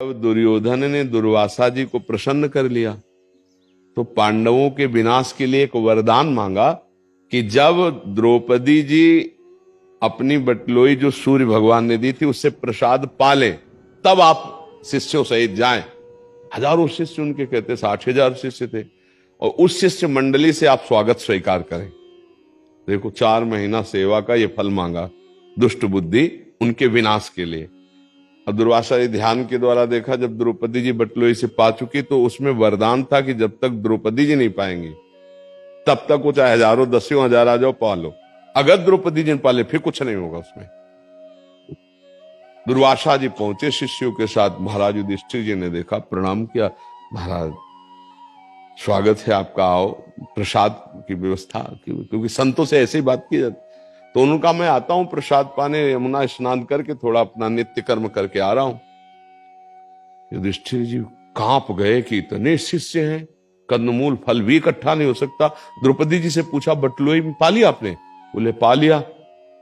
अब दुर्योधन ने दुर्वासा जी को प्रसन्न कर लिया तो पांडवों के विनाश के लिए एक वरदान मांगा कि जब द्रौपदी जी अपनी बटलोई जो सूर्य भगवान ने दी थी उससे प्रसाद पाले तब आप शिष्यों सहित जाएं। हजारों शिष्य उनके कहते 60,000 शिष्य थे और उस शिष्य मंडली से आप स्वागत स्वीकार करें। देखो 4 महीना सेवा का ये फल मांगा दुष्ट बुद्धि उनके विनाश के लिए। अब दुर्वासा जी ध्यान के द्वारा देखा जब द्रौपदी जी बटलोई से पा चुकी तो उसमें वरदान था कि जब तक द्रौपदी जी नहीं पाएंगी तब तक वो चाहे हजारों 10,000 आ जाओ पालो, अगर द्रौपदी जी ने पाले फिर कुछ नहीं होगा उसमें। दुर्वासा जी पहुंचे शिष्यों के साथ, महाराज युधिष्ठिर जी ने देखा, प्रणाम किया, महाराज स्वागत है आपका, आओ प्रसाद की व्यवस्था, क्योंकि संतों से ऐसी बात की जाती। तो उन्होंने कहा मैं आता हूं प्रसाद पाने, यमुना स्नान करके थोड़ा अपना नित्य कर्म करके आ रहा हूं। युधिष्ठिर जी कांप गए कि इतने शिष्य हैं, कंदमूल फल भी इकट्ठा नहीं हो सकता। द्रौपदी जी से पूछा बटलोई में पा लिया आपने? बोले पा लिया।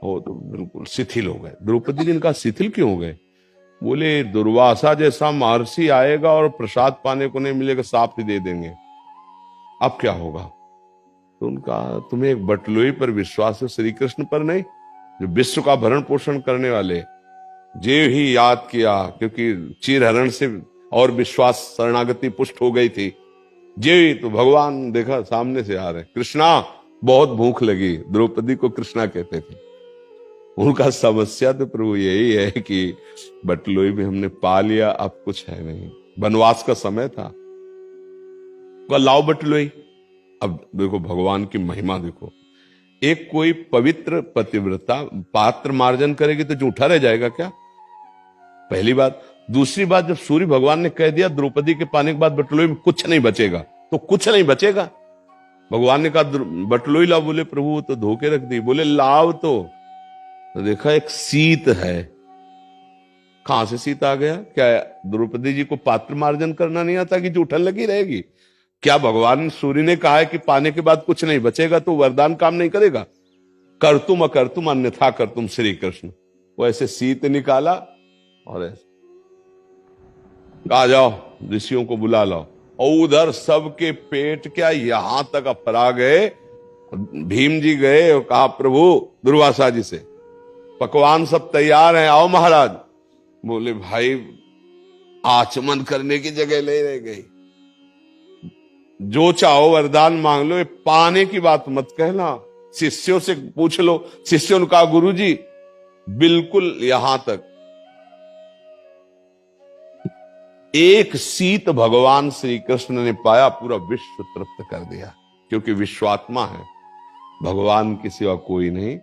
वो तो बिल्कुल शिथिल हो गए। द्रौपदी जी ने कहा शिथिल क्यों हो गए? बोले दुर्वासा जैसा महर्षि आएगा और प्रसाद पाने को नहीं मिलेगा, साफ ही दे देंगे, अब क्या होगा? तो उनका तुम्हें एक बटलोई पर विश्वास है, श्री कृष्ण पर नहीं, जो विश्व का भरण पोषण करने वाले। जे ही याद किया, क्योंकि चीरहरण से और विश्वास शरणागति पुष्ट हो गई थी। जे तो भगवान देखा सामने से आ रहे, कृष्णा बहुत भूख लगी, द्रौपदी को कृष्णा कहते थे। उनका समस्या तो प्रभु यही है कि बटलोई में हमने पा लिया, अब कुछ है नहीं, वनवास का समय था, लाओ बटलोई। अब देखो भगवान की महिमा देखो, एक कोई पवित्र पतिव्रता पात्र मार्जन करेगी तो झूठा रह जाएगा क्या? पहली बात। दूसरी बात, जब सूर्य भगवान ने कह दिया द्रौपदी के पाने के बाद बटलोई में कुछ नहीं बचेगा, तो कुछ नहीं बचेगा। भगवान ने कहा बटलोई लाओ, बोले प्रभु तो धोके रख दी। बोले लाओ तो देखा एक शीत है। कहां से शीत आ गया? क्या द्रौपदी जी को पात्र मार्जन करना नहीं आता कि जूठन लगी रहेगी? क्या भगवान सूर्य ने कहा है कि पाने के बाद कुछ नहीं बचेगा तो वरदान काम नहीं करेगा? कर तुम अकर तुम अन्यथा कर तुम श्री कृष्ण। वो ऐसे शीत निकाला और ऐसे आ जाओ ऋषियों को बुला लाओ, और उधर सबके पेट क्या यहां तक अपरा गए। भीम जी गए और कहा प्रभु दुर्वासा जी से पकवान सब तैयार हैं, आओ महाराज। बोले भाई आचमन करने की जगह ले रह गई, जो चाहो वरदान मांग लो, पाने की बात मत कहना, शिष्यों से पूछ लो। शिष्यों ने कहा गुरु जी बिल्कुल यहां तक। एक शीत भगवान श्री कृष्ण ने पाया, पूरा विश्व तृप्त कर दिया, क्योंकि विश्वात्मा है, भगवान की सिवा कोई नहीं।